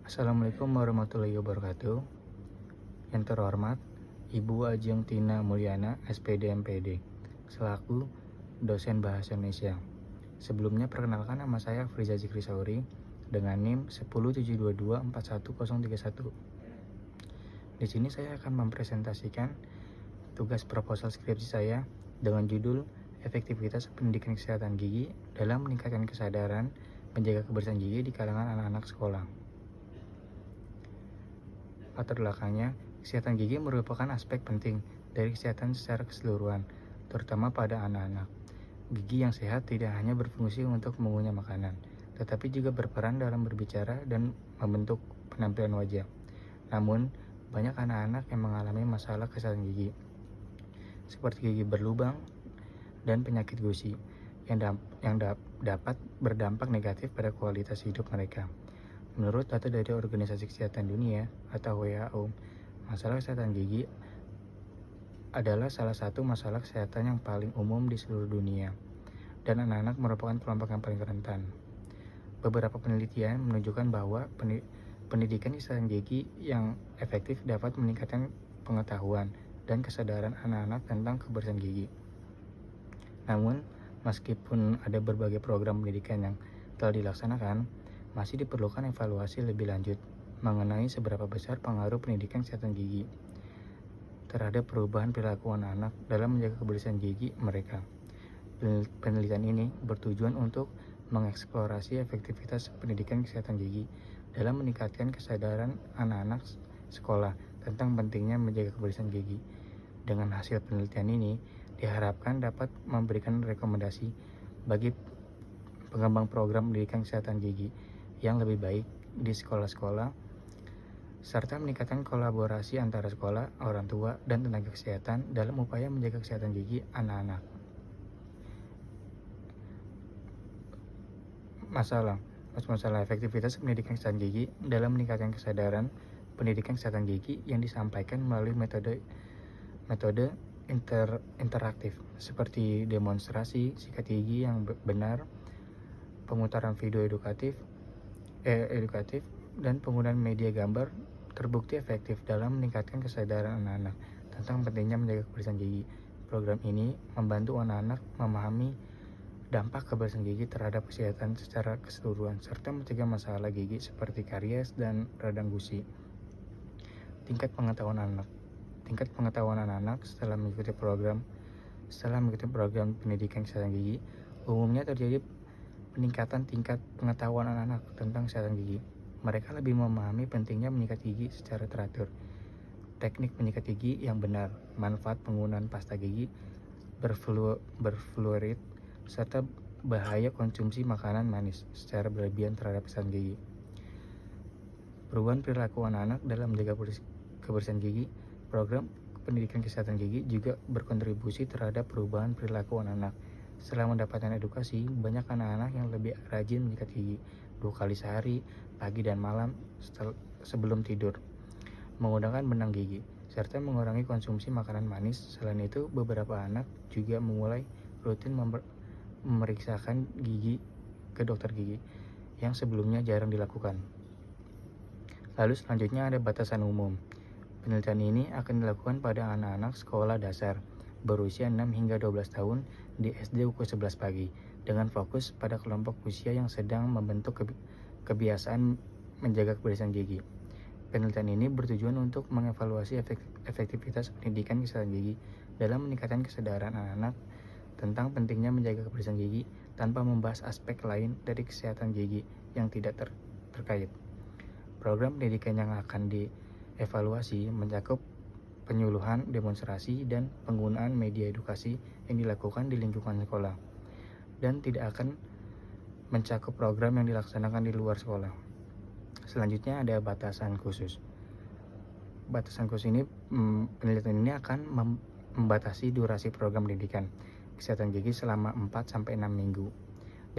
Assalamualaikum warahmatullahi wabarakatuh. Yang terhormat, Ibu Ajeng Tina Mulyana, SPD MPD, selaku dosen Bahasa Indonesia. Sebelumnya perkenalkan, nama saya Friza Zikri Sauri dengan NIM 107224131. Di sini saya akan mempresentasikan tugas proposal skripsi saya dengan judul Efektivitas Pendidikan Kesehatan Gigi dalam Meningkatkan Kesadaran Menjaga Kebersihan Gigi di Kalangan Anak-anak Sekolah. Latar belakangnya, kesehatan gigi merupakan aspek penting dari kesehatan secara keseluruhan, terutama pada anak-anak. Gigi yang sehat tidak hanya berfungsi untuk mengunyah makanan, tetapi juga berperan dalam berbicara dan membentuk penampilan wajah. Namun, banyak anak-anak yang mengalami masalah kesehatan gigi, seperti gigi berlubang dan penyakit gusi, yang dapat berdampak negatif pada kualitas hidup mereka. Menurut data dari Organisasi Kesehatan Dunia atau WHO, masalah kesehatan gigi adalah salah satu masalah kesehatan yang paling umum di seluruh dunia, dan anak-anak merupakan kelompok yang paling rentan. Beberapa penelitian menunjukkan bahwa pendidikan kesehatan gigi yang efektif dapat meningkatkan pengetahuan dan kesadaran anak-anak tentang kebersihan gigi. Namun, meskipun ada berbagai program pendidikan yang telah dilaksanakan, masih diperlukan evaluasi lebih lanjut mengenai seberapa besar pengaruh pendidikan kesehatan gigi terhadap perubahan perilaku anak-anak dalam menjaga kebersihan gigi mereka. Penelitian ini bertujuan untuk mengeksplorasi efektivitas pendidikan kesehatan gigi dalam meningkatkan kesadaran anak-anak sekolah tentang pentingnya menjaga kebersihan gigi. Dengan hasil penelitian ini, diharapkan dapat memberikan rekomendasi bagi pengembang program pendidikan kesehatan gigi yang lebih baik di sekolah-sekolah, serta meningkatkan kolaborasi antara sekolah, orang tua, dan tenaga kesehatan dalam upaya menjaga kesehatan gigi anak-anak. Masalah efektivitas pendidikan kesehatan gigi dalam meningkatkan kesadaran pendidikan kesehatan gigi yang disampaikan melalui metode interaktif seperti demonstrasi sikat gigi yang benar, pemutaran video edukatif, dan penggunaan media gambar terbukti efektif dalam meningkatkan kesadaran anak-anak tentang pentingnya menjaga kebersihan gigi. Program ini membantu anak-anak memahami dampak kebersihan gigi terhadap kesehatan secara keseluruhan, serta mencegah masalah gigi seperti karies dan radang gusi. Tingkat pengetahuan anak-anak setelah mengikuti program pendidikan kesehatan gigi umumnya terjadi peningkatan tingkat pengetahuan anak-anak tentang kesehatan gigi. Mereka lebih memahami pentingnya menyikat gigi secara teratur, teknik menyikat gigi yang benar, manfaat penggunaan pasta gigi berfluorid, serta bahaya konsumsi makanan manis secara berlebihan terhadap kesehatan gigi. Perubahan perilaku anak-anak dalam menjaga kebersihan gigi. Program pendidikan kesehatan gigi juga berkontribusi terhadap perubahan perilaku anak-anak. Setelah mendapatkan edukasi, banyak anak-anak yang lebih rajin menyikat gigi 2 kali sehari, pagi dan malam sebelum tidur, menggunakan benang gigi, serta mengurangi konsumsi makanan manis. Selain itu, beberapa anak juga mulai rutin memeriksakan gigi ke dokter gigi, yang sebelumnya jarang dilakukan. Lalu selanjutnya ada batasan umum. Penelitian ini akan dilakukan pada anak-anak sekolah dasar berusia 6 hingga 12 tahun di SD pukul 11 pagi, dengan fokus pada kelompok usia yang sedang membentuk kebiasaan menjaga kebersihan gigi. Penelitian ini bertujuan untuk mengevaluasi efektivitas pendidikan kesehatan gigi dalam meningkatkan kesadaran anak-anak tentang pentingnya menjaga kebersihan gigi tanpa membahas aspek lain dari kesehatan gigi yang tidak terkait. Program pendidikan yang akan dievaluasi mencakup penyuluhan, demonstrasi, dan penggunaan media edukasi yang dilakukan di lingkungan sekolah, dan tidak akan mencakup program yang dilaksanakan di luar sekolah. Selanjutnya ada batasan khusus. Batasan khusus ini, penelitian ini akan membatasi durasi program pendidikan kesehatan gigi selama 4-6 minggu,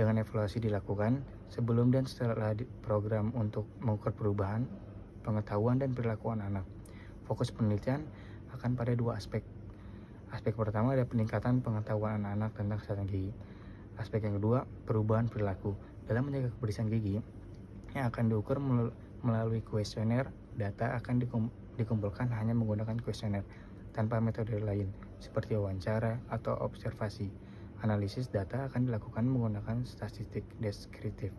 dengan evaluasi dilakukan sebelum dan setelah program untuk mengukur perubahan pengetahuan dan perilaku anak-anak. Fokus penelitian akan pada 2 aspek. Aspek pertama ada peningkatan pengetahuan anak-anak tentang kesehatan gigi. Aspek yang kedua, perubahan perilaku dalam menjaga kebersihan gigi yang akan diukur melalui kuesioner. Data akan dikumpulkan hanya menggunakan kuesioner, tanpa metode lain, seperti wawancara atau observasi. Analisis data akan dilakukan menggunakan statistik deskriptif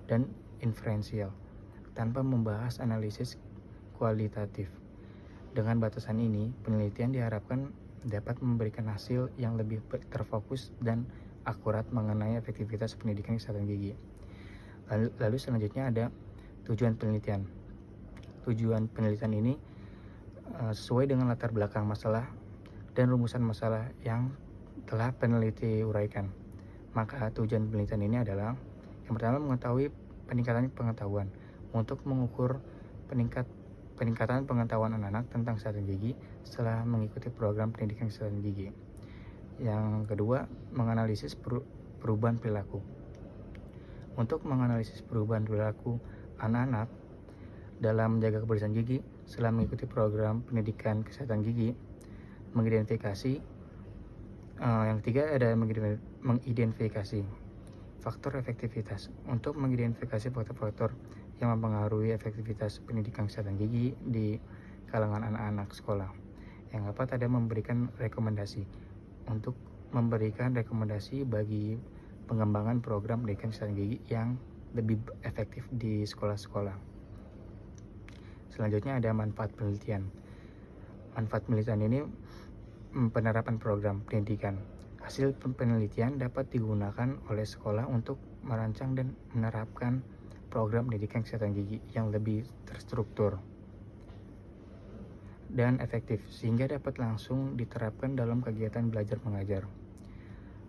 dan inferensial, tanpa membahas analisis kualitatif. Dengan batasan ini, penelitian diharapkan dapat memberikan hasil yang lebih terfokus dan akurat mengenai efektivitas pendidikan kesehatan gigi. Lalu selanjutnya ada tujuan penelitian. Tujuan penelitian ini sesuai dengan latar belakang masalah dan rumusan masalah yang telah peneliti uraikan. Maka tujuan penelitian ini adalah yang pertama, mengetahui peningkatan pengetahuan untuk mengukur peningkatan pengetahuan anak-anak tentang kesehatan gigi setelah mengikuti program pendidikan kesehatan gigi. Yang kedua, menganalisis perubahan perilaku. Untuk menganalisis perubahan perilaku anak-anak dalam menjaga kebersihan gigi setelah mengikuti program pendidikan kesehatan gigi, mengidentifikasi yang ketiga ada mengidentifikasi faktor efektivitas. Untuk mengidentifikasi faktor-faktor yang mempengaruhi efektivitas pendidikan kesehatan gigi di kalangan anak-anak sekolah. Yang keempat ada memberikan rekomendasi. Untuk memberikan rekomendasi bagi pengembangan program pendidikan kesehatan gigi yang lebih efektif di sekolah-sekolah. Selanjutnya ada manfaat penelitian. Manfaat penelitian ini penerapan program pendidikan. Hasil penelitian dapat digunakan oleh sekolah untuk merancang dan menerapkan program pendidikan kesehatan gigi yang lebih terstruktur dan efektif, sehingga dapat langsung diterapkan dalam kegiatan belajar mengajar.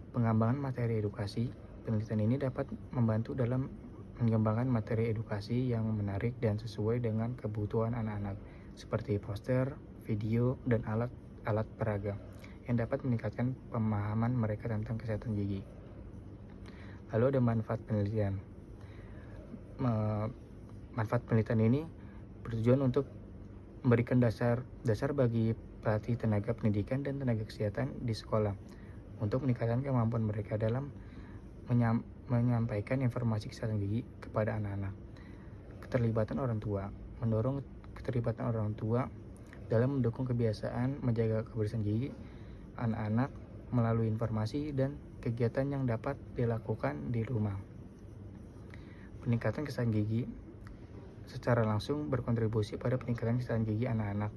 Pengembangan materi edukasi. Penelitian ini dapat membantu dalam mengembangkan materi edukasi yang menarik dan sesuai dengan kebutuhan anak-anak, seperti poster, video, dan alat peraga yang dapat meningkatkan pemahaman mereka tentang kesehatan gigi. Lalu ada manfaat penelitian. Manfaat penelitian ini bertujuan untuk memberikan dasar bagi pelatih tenaga pendidikan dan tenaga kesehatan di sekolah untuk meningkatkan kemampuan mereka dalam menyampaikan informasi kesehatan gigi kepada anak-anak. Keterlibatan orang tua. Mendorong keterlibatan orang tua dalam mendukung kebiasaan menjaga kebersihan gigi anak-anak melalui informasi dan kegiatan yang dapat dilakukan di rumah. Peningkatan kesehatan gigi secara langsung berkontribusi pada peningkatan kesehatan gigi anak-anak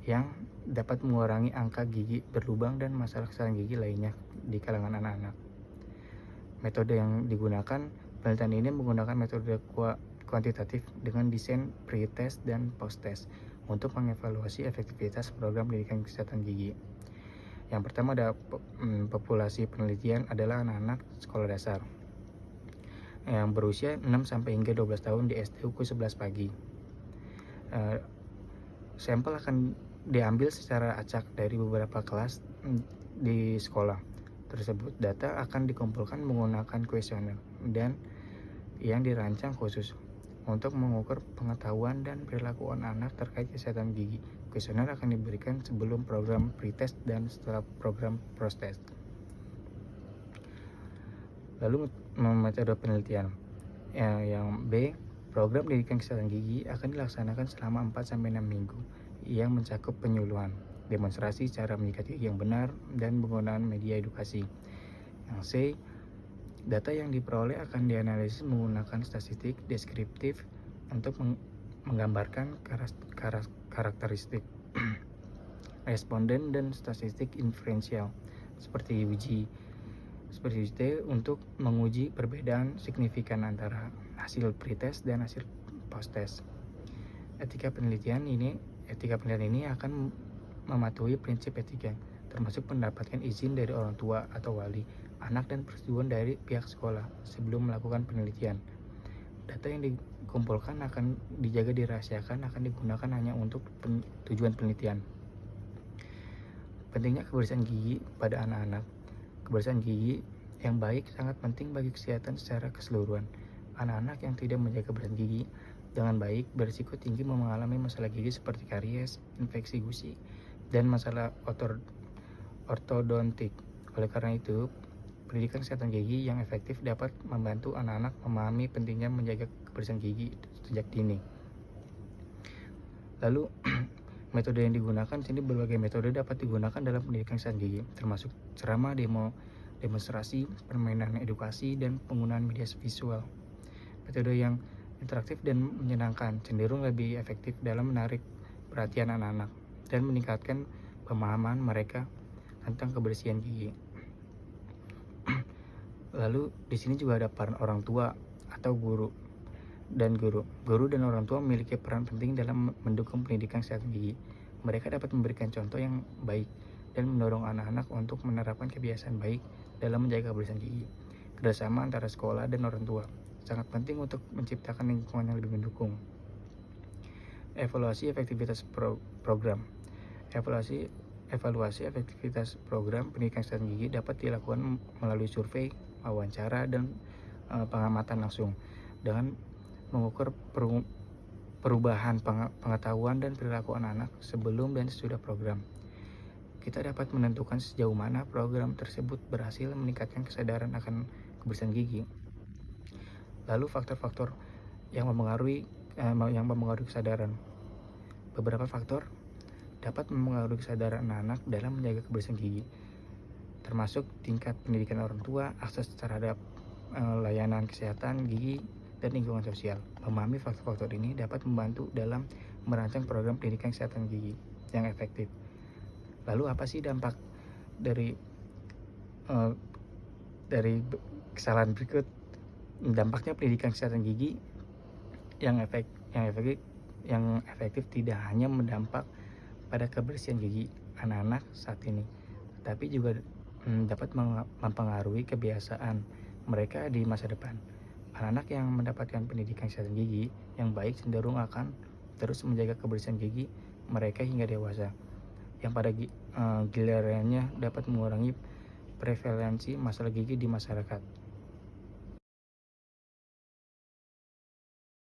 yang dapat mengurangi angka gigi berlubang dan masalah kesehatan gigi lainnya di kalangan anak-anak. Metode yang digunakan, penelitian ini menggunakan metode kuantitatif dengan desain pre-test dan post-test untuk mengevaluasi efektivitas program pendidikan kesehatan gigi. Yang pertama ada populasi penelitian adalah anak-anak sekolah dasar yang berusia 6 sampai hingga 12 tahun di SD pukul 11 pagi. Sampel akan diambil secara acak dari beberapa kelas di sekolah tersebut. Data akan dikumpulkan menggunakan kuesioner dan yang dirancang khusus untuk mengukur pengetahuan dan perilaku anak-anak terkait kesehatan gigi. Kuesioner akan diberikan sebelum program pre-test dan setelah program post-test. Lalu metode penelitian. Yang B, program pendidikan kesehatan gigi akan dilaksanakan selama 4-6 minggu yang mencakup penyuluhan, demonstrasi cara menyikat gigi yang benar, dan penggunaan media edukasi. Yang C, data yang diperoleh akan dianalisis menggunakan statistik deskriptif untuk menggambarkan karakteristik responden dan statistik inferensial seperti uji untuk menguji perbedaan signifikan antara hasil pretest dan hasil posttest. Etika penelitian ini akan mematuhi prinsip etika, termasuk mendapatkan izin dari orang tua atau wali anak dan persetujuan dari pihak sekolah sebelum melakukan penelitian. Data yang dikumpulkan akan dijaga dirahasiakan, akan digunakan hanya untuk tujuan penelitian. Pentingnya kebersihan gigi pada anak-anak. Kebersihan gigi yang baik sangat penting bagi kesehatan secara keseluruhan. Anak-anak yang tidak menjaga kebersihan gigi dengan baik berisiko tinggi mengalami masalah gigi seperti karies, infeksi gusi, dan masalah ortodontik. Oleh karena itu, pendidikan kesehatan gigi yang efektif dapat membantu anak-anak memahami pentingnya menjaga kebersihan gigi sejak dini. Lalu metode yang digunakan sini, berbagai metode dapat digunakan dalam pendidikan kesehatan gigi, termasuk ceramah, demonstrasi, permainan edukasi, dan penggunaan media visual. Metode yang interaktif dan menyenangkan cenderung lebih efektif dalam menarik perhatian anak-anak dan meningkatkan pemahaman mereka tentang kebersihan gigi. Lalu di sini juga ada peran orang tua atau guru. Guru dan orang tua memiliki peran penting dalam mendukung pendidikan kesehatan gigi. Mereka dapat memberikan contoh yang baik dan mendorong anak-anak untuk menerapkan kebiasaan baik dalam menjaga kebersihan gigi. Kerjasama antara sekolah dan orang tua sangat penting untuk menciptakan lingkungan yang lebih mendukung. Evaluasi efektivitas program. Evaluasi efektivitas program pendidikan kesehatan gigi dapat dilakukan melalui survei, wawancara, dan pengamatan langsung dengan mengukur perubahan pengetahuan dan perilaku anak-anak sebelum dan sesudah program. Kita dapat menentukan sejauh mana program tersebut berhasil meningkatkan kesadaran akan kebersihan gigi. Lalu faktor-faktor yang mempengaruhi kesadaran. Beberapa faktor dapat mempengaruhi kesadaran anak-anak dalam menjaga kebersihan gigi, termasuk tingkat pendidikan orang tua, akses terhadap layanan kesehatan gigi, dan lingkungan sosial. Memahami faktor-faktor ini dapat membantu dalam merancang program pendidikan kesehatan gigi yang efektif. Lalu apa sih dampak dari kesalahan berikut? Dampaknya pendidikan kesehatan gigi yang efektif tidak hanya berdampak pada kebersihan gigi anak-anak saat ini, tapi juga dapat mempengaruhi kebiasaan mereka di masa depan. Anak-anak yang mendapatkan pendidikan kesehatan gigi yang baik cenderung akan terus menjaga kebersihan gigi mereka hingga dewasa, yang pada gilirannya dapat mengurangi prevalensi masalah gigi di masyarakat.